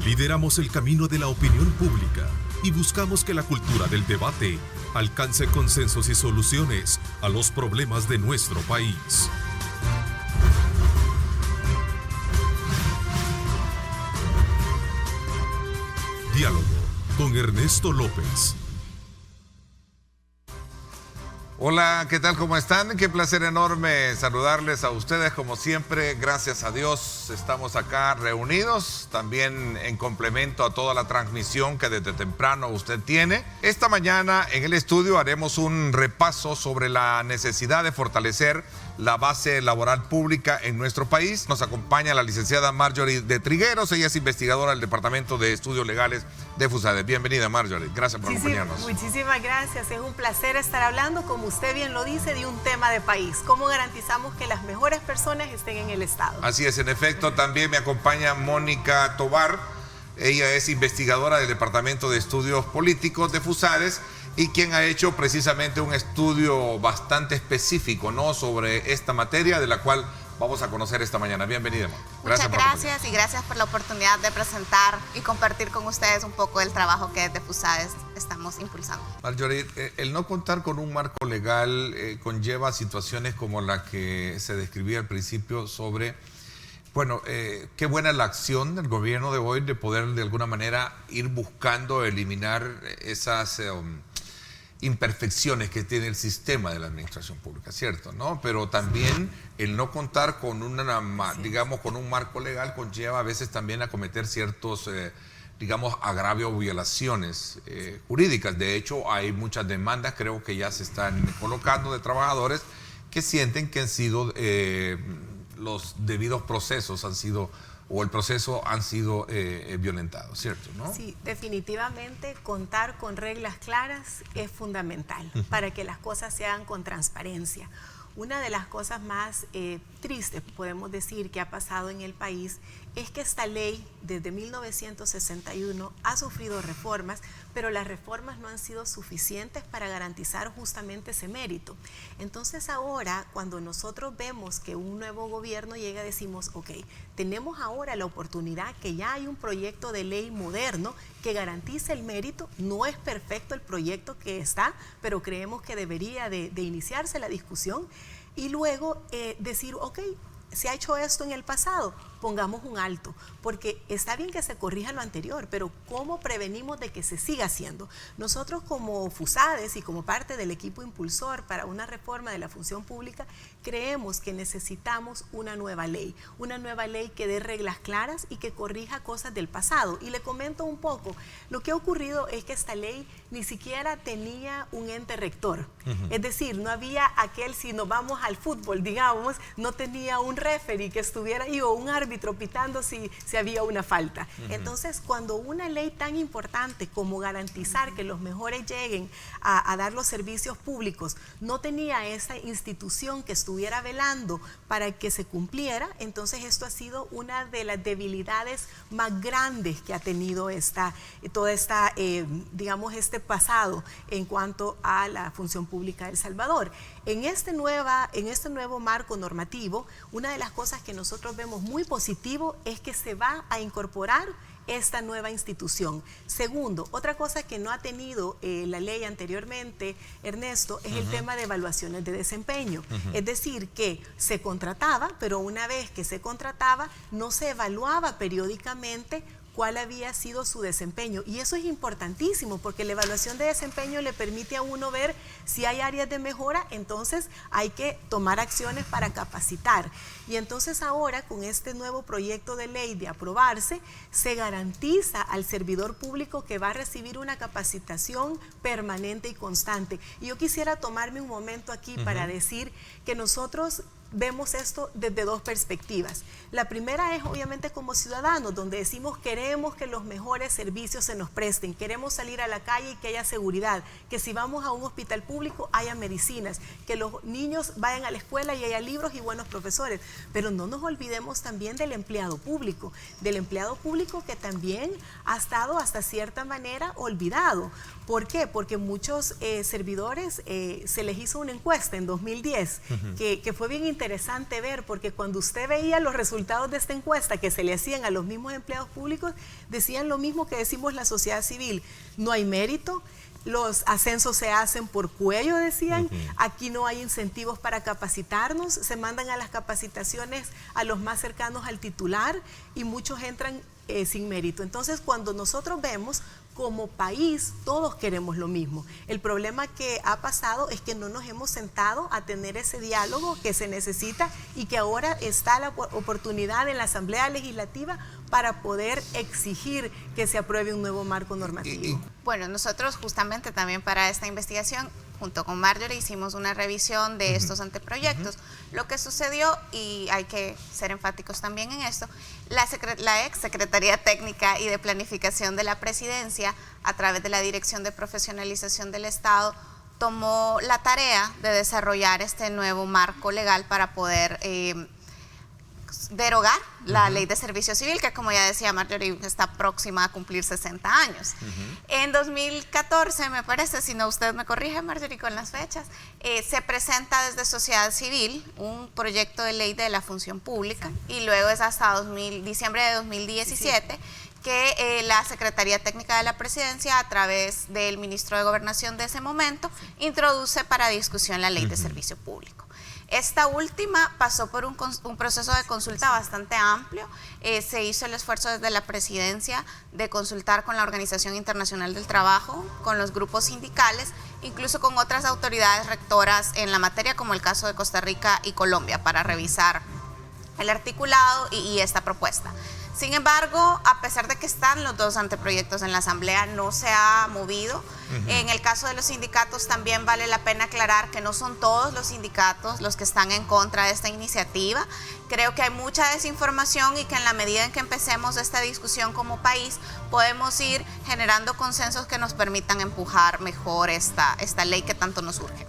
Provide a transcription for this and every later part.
Lideramos el camino de la opinión pública y buscamos que la cultura del debate alcance consensos y soluciones a los problemas de nuestro país. Diálogo con Ernesto López. Hola, ¿qué tal? ¿Cómo están? Qué placer enorme saludarles a ustedes como siempre. Gracias a Dios estamos acá reunidos, también en complemento a toda la transmisión que desde temprano usted tiene. Esta mañana en el estudio haremos un repaso sobre la necesidad de fortalecer la base laboral pública en nuestro país. Nos acompaña la licenciada Marjorie de Trigueros, ella es investigadora del Departamento de Estudios Legales de FUSADES. Bienvenida, Marjorie, gracias por acompañarnos. Muchísimas gracias, es un placer estar hablando, como usted bien lo dice, de un tema de país. ¿Cómo garantizamos que las mejores personas estén en el Estado? Así es, en efecto, también me acompaña Mónica Tobar, ella es investigadora del Departamento de Estudios Políticos de FUSADES y quien ha hecho precisamente un estudio bastante específico, ¿no?, sobre esta materia de la cual vamos a conocer esta mañana. Bienvenida. Muchas gracias y gracias por la oportunidad de presentar y compartir con ustedes un poco del trabajo que desde FUSADES estamos impulsando. Marjorie, el no contar con un marco legal conlleva situaciones como la que se describía al principio sobre, bueno, qué buena la acción del gobierno de hoy de poder de alguna manera ir buscando eliminar esas imperfecciones que tiene el sistema de la administración pública, ¿cierto? ¿No? Pero también el no contar con digamos, con un marco legal conlleva a veces también a cometer ciertos, digamos, agravios o violaciones jurídicas. De hecho, hay muchas demandas, creo que ya se están colocando, de trabajadores que sienten que han sido, los debidos procesos han sido, o el proceso han sido violentados, ¿cierto? ¿No? Sí, definitivamente contar con reglas claras es fundamental para que las cosas se hagan con transparencia. Una de las cosas más tristes, podemos decir, que ha pasado en el país es que esta ley desde 1961 ha sufrido reformas, pero las reformas no han sido suficientes para garantizar justamente ese mérito. Entonces ahora, cuando nosotros vemos que un nuevo gobierno llega, decimos, ok, tenemos ahora la oportunidad que ya hay un proyecto de ley moderno que garantice el mérito. No es perfecto el proyecto que está, pero creemos que debería de iniciarse la discusión y luego decir, ok, se ha hecho esto en el pasado, pongamos un alto, porque está bien que se corrija lo anterior, pero ¿cómo prevenimos de que se siga haciendo? Nosotros como FUSADES y como parte del equipo impulsor para una reforma de la función pública, creemos que necesitamos una nueva ley que dé reglas claras y que corrija cosas del pasado. Y le comento un poco, lo que ha ocurrido es que esta ley ni siquiera tenía un ente rector, es decir, no había aquel, si nos vamos al fútbol, digamos, no tenía un referee que estuviera ahí o un árbitro pitando si había una falta. Entonces, cuando una ley tan importante como garantizar que los mejores lleguen a dar los servicios públicos no tenía esa institución que estuviera velando para que se cumpliera, entonces esto ha sido una de las debilidades más grandes que ha tenido digamos, este pasado en cuanto a la función pública de El Salvador. En este nuevo marco normativo, una de las cosas que nosotros vemos muy positivo es que se va a incorporar esta nueva institución. Segundo, otra cosa que no ha tenido la ley anteriormente, Ernesto, es el tema de evaluaciones de desempeño. Es decir, que se contrataba, pero una vez que se contrataba, no se evaluaba periódicamente cuál había sido su desempeño. Y eso es importantísimo porque la evaluación de desempeño le permite a uno ver si hay áreas de mejora, entonces hay que tomar acciones para capacitar. Y entonces ahora, con este nuevo proyecto de ley de aprobarse, se garantiza al servidor público que va a recibir una capacitación permanente y constante. Y yo quisiera tomarme un momento aquí para decir que nosotros vemos esto desde dos perspectivas. La primera es obviamente como ciudadanos, donde decimos queremos que los mejores servicios se nos presten, queremos salir a la calle y que haya seguridad, que si vamos a un hospital público haya medicinas, que los niños vayan a la escuela y haya libros y buenos profesores, pero no nos olvidemos también del empleado público que también ha estado hasta cierta manera olvidado. ¿Por qué? Porque muchos servidores, se les hizo una encuesta en 2010 que fue bien interesante, interesante ver, porque cuando usted veía los resultados de esta encuesta que se le hacían a los mismos empleados públicos, decían lo mismo que decimos la sociedad civil: no hay mérito, los ascensos se hacen por cuello, decían, aquí no hay incentivos para capacitarnos, se mandan a las capacitaciones a los más cercanos al titular y muchos entran sin mérito. Entonces, cuando nosotros vemos, como país, todos queremos lo mismo. El problema que ha pasado es que no nos hemos sentado a tener ese diálogo que se necesita y que ahora está la oportunidad en la Asamblea Legislativa para poder exigir que se apruebe un nuevo marco normativo. Bueno, nosotros justamente también para esta investigación, junto con Marjorie, hicimos una revisión de estos anteproyectos. Lo que sucedió, y hay que ser enfáticos también en esto, la ex Secretaría Técnica y de Planificación de la Presidencia, a través de la Dirección de Profesionalización del Estado, tomó la tarea de desarrollar este nuevo marco legal para poder derogar la Ley de Servicio Civil, que, como ya decía Marjorie, está próxima a cumplir 60 años. En 2014, me parece, si no usted me corrige, Marjorie, con las fechas, se presenta desde sociedad civil un proyecto de ley de la función pública, y luego es hasta diciembre de 2017 que la Secretaría Técnica de la Presidencia, a través del ministro de Gobernación de ese momento, introduce para discusión la Ley de Servicio Público. Esta última pasó por un proceso de consulta bastante amplio. Se hizo el esfuerzo desde la Presidencia de consultar con la Organización Internacional del Trabajo, con los grupos sindicales, incluso con otras autoridades rectoras en la materia, como el caso de Costa Rica y Colombia, para revisar el articulado y esta propuesta. Sin embargo, a pesar de que están los dos anteproyectos en la Asamblea, no se ha movido. En el caso de los sindicatos también vale la pena aclarar que no son todos los sindicatos los que están en contra de esta iniciativa. Creo que hay mucha desinformación y que en la medida en que empecemos esta discusión como país, podemos ir generando consensos que nos permitan empujar mejor esta ley que tanto nos urge.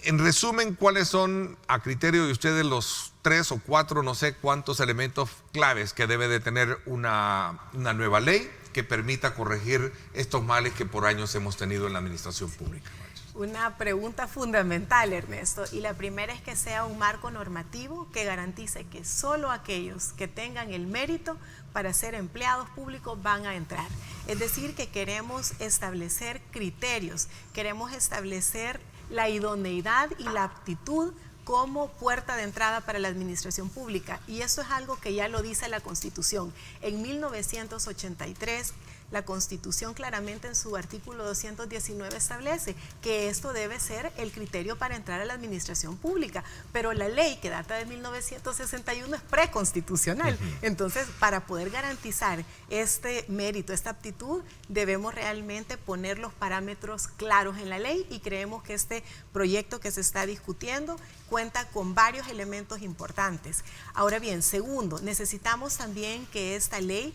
En resumen, ¿cuáles son, a criterio de ustedes, los 3 o 4, no sé cuántos elementos claves que debe de tener una nueva ley que permita corregir estos males que por años hemos tenido en la administración pública? Una pregunta fundamental, Ernesto, y la primera es que sea un marco normativo que garantice que solo aquellos que tengan el mérito para ser empleados públicos van a entrar. Es decir, que queremos establecer criterios, queremos establecer la idoneidad y la aptitud como puerta de entrada para la administración pública, y eso es algo que ya lo dice la Constitución. En 1983, la Constitución claramente en su artículo 219 establece que esto debe ser el criterio para entrar a la administración pública, pero la ley, que data de 1961, es preconstitucional. Entonces, para poder garantizar este mérito, esta aptitud, debemos realmente poner los parámetros claros en la ley, y creemos que este proyecto que se está discutiendo cuenta con varios elementos importantes. Ahora bien, segundo, necesitamos también que esta ley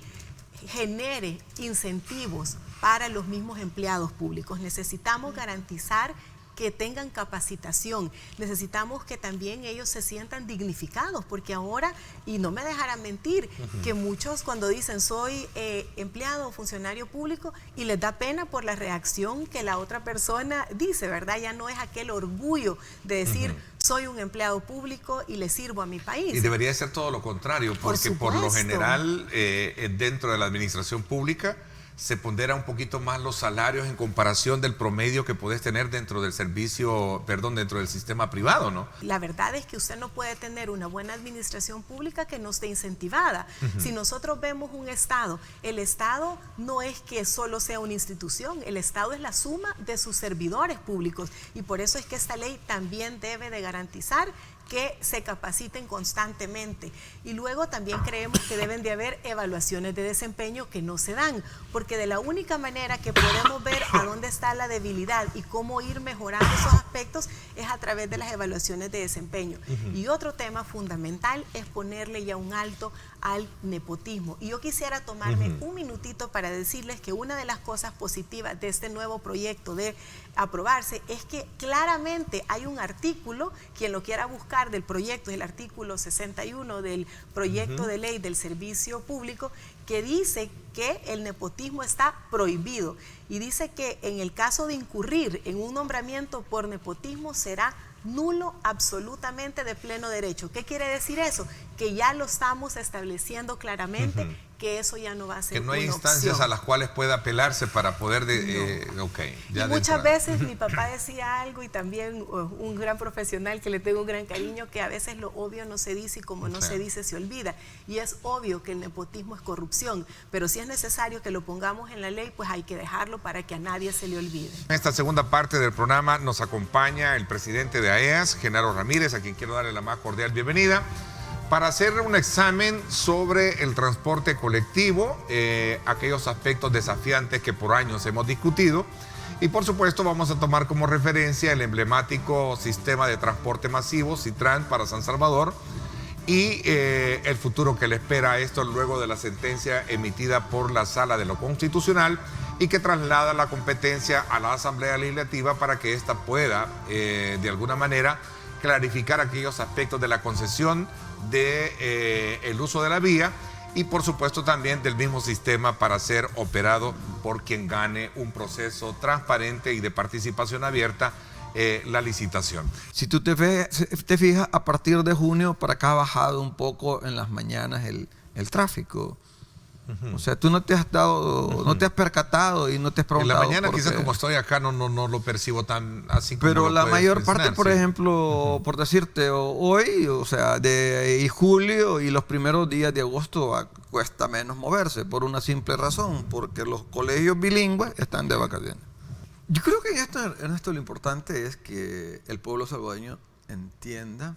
genere incentivos para los mismos empleados públicos. Necesitamos garantizar que tengan capacitación, necesitamos que también ellos se sientan dignificados, porque ahora, y no me dejarán mentir, que muchos cuando dicen soy empleado o funcionario público, y les da pena por la reacción que la otra persona dice, ¿verdad? Ya no es aquel orgullo de decir soy un empleado público y le sirvo a mi país. Y debería ser todo lo contrario, porque por lo general dentro de la administración pública se pondera un poquito más los salarios en comparación del promedio que puedes tener dentro del dentro del sistema privado, ¿no? La verdad es que usted no puede tener una buena administración pública que no esté incentivada. Si nosotros vemos un Estado, el Estado no es que solo sea una institución, el Estado es la suma de sus servidores públicos, y por eso es que esta ley también debe de garantizar que se capaciten constantemente. Y luego también creemos que deben de haber evaluaciones de desempeño que no se dan, porque de la única manera que podemos ver a dónde está la debilidad y cómo ir mejorando esos aspectos es a través de las evaluaciones de desempeño. Y otro tema fundamental es ponerle ya un alto al nepotismo. Y yo quisiera tomarme un minutito para decirles que una de las cosas positivas de este nuevo proyecto de aprobarse es que claramente hay un artículo, quien lo quiera buscar, del proyecto, es el artículo 61 del proyecto de ley del servicio público, que dice que el nepotismo está prohibido, y dice que en el caso de incurrir en un nombramiento por nepotismo será nulo absolutamente de pleno derecho. ¿Qué quiere decir eso? Que ya lo estamos estableciendo claramente, que eso ya no va a ser que no hay una instancias opción. a las cuales pueda apelarse para poder Y muchas veces mi papá decía algo, y también un gran profesional que le tengo un gran cariño, que a veces lo obvio no se dice, y como no se dice se olvida, y es obvio que el nepotismo es corrupción, pero si es necesario que lo pongamos en la ley, pues hay que dejarlo para que a nadie se le olvide. En esta segunda parte del programa nos acompaña el presidente de AEAS, Genaro Ramírez, a quien quiero darle la más cordial bienvenida, para hacer un examen sobre el transporte colectivo, aquellos aspectos desafiantes que por años hemos discutido. Y por supuesto vamos a tomar como referencia el emblemático sistema de transporte masivo, Citran, para San Salvador, y el futuro que le espera a esto luego de la sentencia emitida por la Sala de lo Constitucional y que traslada la competencia a la Asamblea Legislativa para que ésta pueda, de alguna manera, clarificar aquellos aspectos de la concesión del uso de la vía y por supuesto también del mismo sistema para ser operado por quien gane un proceso transparente y de participación abierta, la licitación. Si tú te fijas, a partir de junio para acá ha bajado un poco en las mañanas el tráfico. O sea, tú no te has no te has percatado y no te has preguntado. En la mañana quizás como estoy acá no lo percibo tan así como pero lo la puedes mayor parte, mencionar, por ejemplo, por decirte, hoy, o sea, y julio y los primeros días de agosto cuesta menos moverse por una simple razón, porque los colegios bilingües están de vacaciones. Yo creo que en esto lo importante es que el pueblo salvadoreño entienda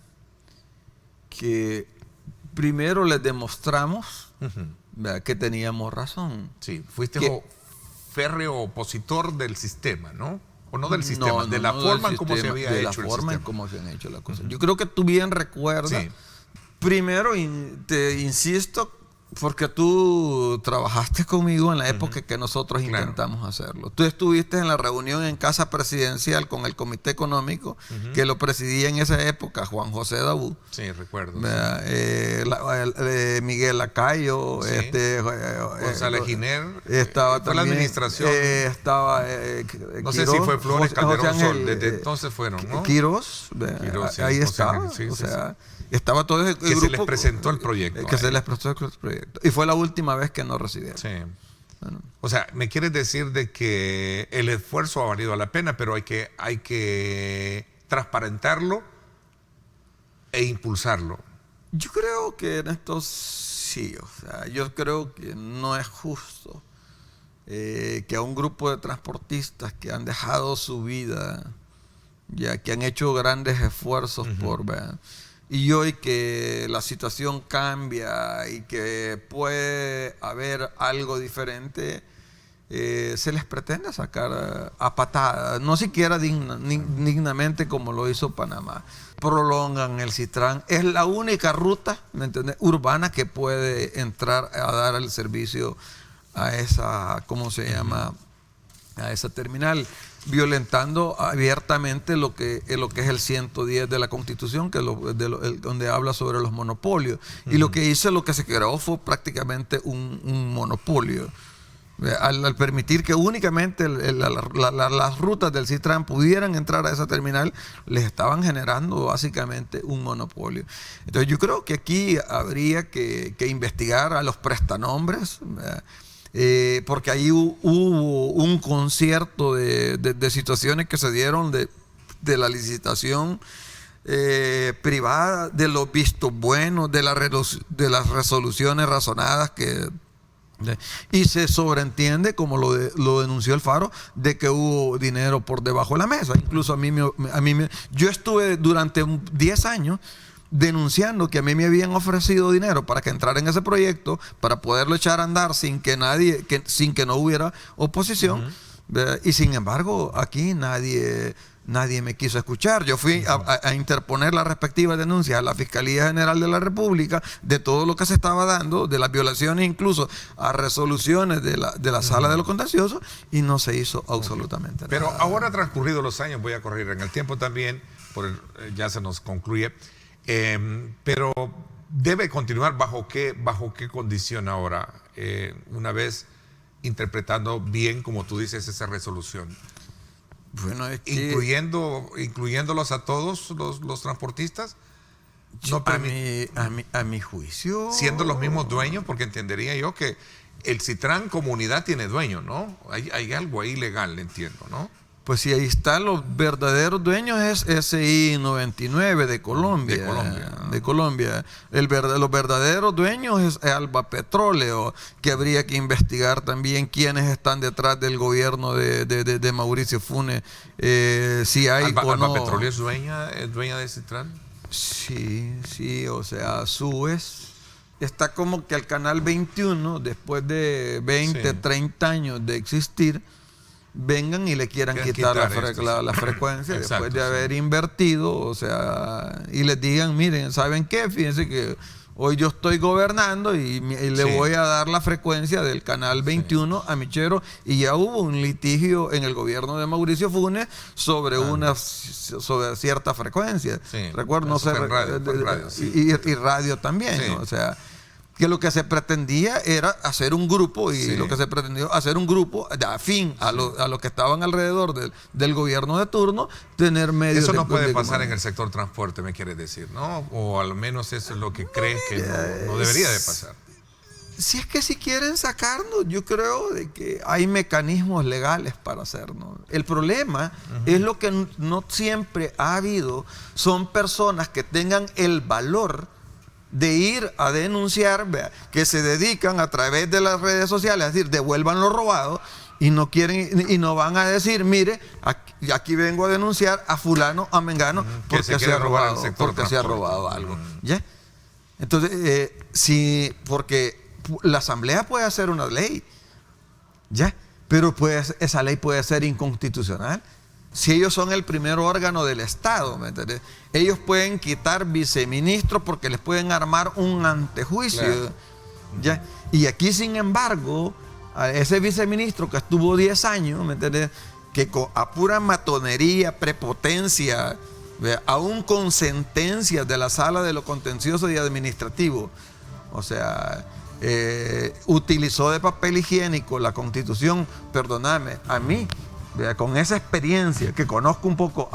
que primero les demostramos que teníamos razón. Sí, fuiste férreo opositor del sistema, ¿no? O no del sistema, de la forma en cómo se había hecho el sistema. De la forma en cómo se han hecho las cosas. Yo creo que tú bien recuerdas. Sí. Primero, te insisto, porque tú trabajaste conmigo en la época que nosotros intentamos hacerlo. Tú estuviste en la reunión en Casa Presidencial con el Comité Económico, que lo presidía en esa época Juan José Dabú. Sí, recuerdo. Miguel Lacayo, sí. González Giner. Estaba fue también, la administración. Estaba no Quirós, sé si fue Flores Calderón Sol, desde Quirós, entonces fueron, ¿no? Quirós, sí, ahí estaba. Sí, o sea, estaba todo el grupo. Se les presentó el proyecto. Que se les presentó el proyecto. Y fue la última vez que no recibieron. Sí. Bueno. O sea, me quieres decir de que el esfuerzo ha valido la pena, pero hay que transparentarlo e impulsarlo. Yo creo que en esto sí. O sea, yo creo que no es justo que a un grupo de transportistas que han dejado su vida, ya que han hecho grandes esfuerzos por ver. Y hoy que la situación cambia y que puede haber algo diferente, se les pretende sacar a patadas, no siquiera dignamente como lo hizo Panamá. Prolongan el Citran. Es la única ruta, ¿me entiendes?, urbana que puede entrar a dar el servicio a esa, ¿cómo se llama?, a esa terminal, violentando abiertamente lo que es el 110 de la Constitución, que donde habla sobre los monopolios. Y lo que se creó fue prácticamente un monopolio. Al permitir que únicamente las rutas del Citran pudieran entrar a esa terminal, les estaban generando básicamente un monopolio. Entonces yo creo que aquí habría que investigar a los prestanombres, porque ahí hubo un concierto de situaciones que se dieron de la licitación privada, de los vistos buenos, de las resoluciones razonadas y se sobreentiende, como lo denunció el Faro, de que hubo dinero por debajo de la mesa. Incluso yo estuve durante 10 años denunciando que a mí me habían ofrecido dinero para que entrara en ese proyecto, para poderlo echar a andar sin que no hubiera oposición. Y sin embargo, aquí nadie me quiso escuchar. Yo fui a interponer la respectiva denuncia a la Fiscalía General de la República de todo lo que se estaba dando, de las violaciones incluso a resoluciones de la Sala de lo Contencioso, y no se hizo absolutamente nada. Pero ahora, transcurridos los años, voy a correr en el tiempo también, ya se nos concluye, pero debe continuar bajo qué condición ahora, una vez interpretando bien, como tú dices, esa resolución. Bueno, es que incluyéndolos a todos los transportistas. No a mi juicio. Siendo los mismos dueños, porque entendería yo que el Citran Comunidad tiene dueño, ¿no? Hay algo ahí legal, entiendo, ¿no? Pues sí, ahí están los verdaderos dueños, es SI 99 de Colombia. De Colombia. Los verdaderos dueños es Alba Petróleo, que habría que investigar también quiénes están detrás del gobierno de Mauricio Funes, si hay o no. ¿Alba Petróleo es dueña de Citran? Sí, o sea, Suez está como que al canal 21, después de 20, 30 años de existir, vengan y le quieran quitar la frecuencia. Exacto, después de haber invertido, o sea, y les digan, miren, ¿saben qué? Fíjense que hoy yo estoy gobernando y le voy a dar la frecuencia del canal 21 a Michero, y ya hubo un litigio en el gobierno de Mauricio Funes sobre sobre cierta frecuencia. Recuerdo, no sé, radio, y radio también, ¿no? O sea, que lo que se pretendía era hacer un grupo, y lo que se pretendió hacer un grupo de afín a los que estaban alrededor del gobierno de turno, tener medios. Eso no puede pasar en el sector transporte, me quieres decir, ¿no? O al menos eso es lo que crees que no debería de pasar. Si es que si quieren sacarnos, yo creo de que hay mecanismos legales para hacerlo. El problema es lo que no siempre ha habido, son personas que tengan el valor de ir a denunciar, que se dedican a través de las redes sociales, es decir, devuelvan lo robado, y no quieren y no van a decir, mire, aquí vengo a denunciar a fulano, a mengano, porque se ha robado algo. ¿Ya? Entonces, porque la Asamblea puede hacer una ley, ¿ya? Pero esa ley puede ser inconstitucional. Si ellos son el primer órgano del Estado, ¿me entiendes? Ellos pueden quitar viceministros porque les pueden armar un antejuicio. Claro. ¿Ya? Y aquí, sin embargo, a ese viceministro que estuvo 10 años, ¿me entiendes? Que a pura matonería, prepotencia, aún con sentencias de la Sala de lo Contencioso y Administrativo, o sea, utilizó de papel higiénico la Constitución, perdóname, a mí, con esa experiencia que conozco un poco,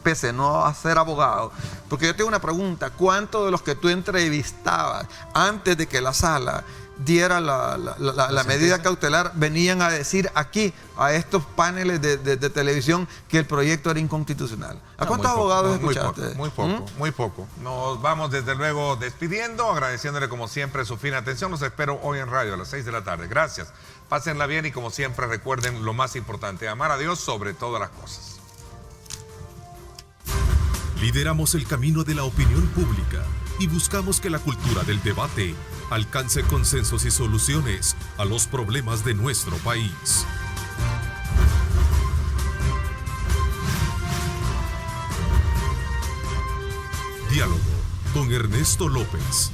pese no a ser abogado, porque yo tengo una pregunta: ¿cuántos de los que tú entrevistabas antes de que la sala diera la medida cautelar venían a decir aquí, a estos paneles de televisión, que el proyecto era inconstitucional? ¿A cuántos abogados escuchaste? Muy poco. Nos vamos desde luego despidiendo, agradeciéndole como siempre su fina atención. Los espero hoy en radio a las 6 de la tarde. Gracias. Pásenla bien y como siempre recuerden lo más importante: amar a Dios sobre todas las cosas. Lideramos el camino de la opinión pública y buscamos que la cultura del debate alcance consensos y soluciones a los problemas de nuestro país. Diálogo con Ernesto López.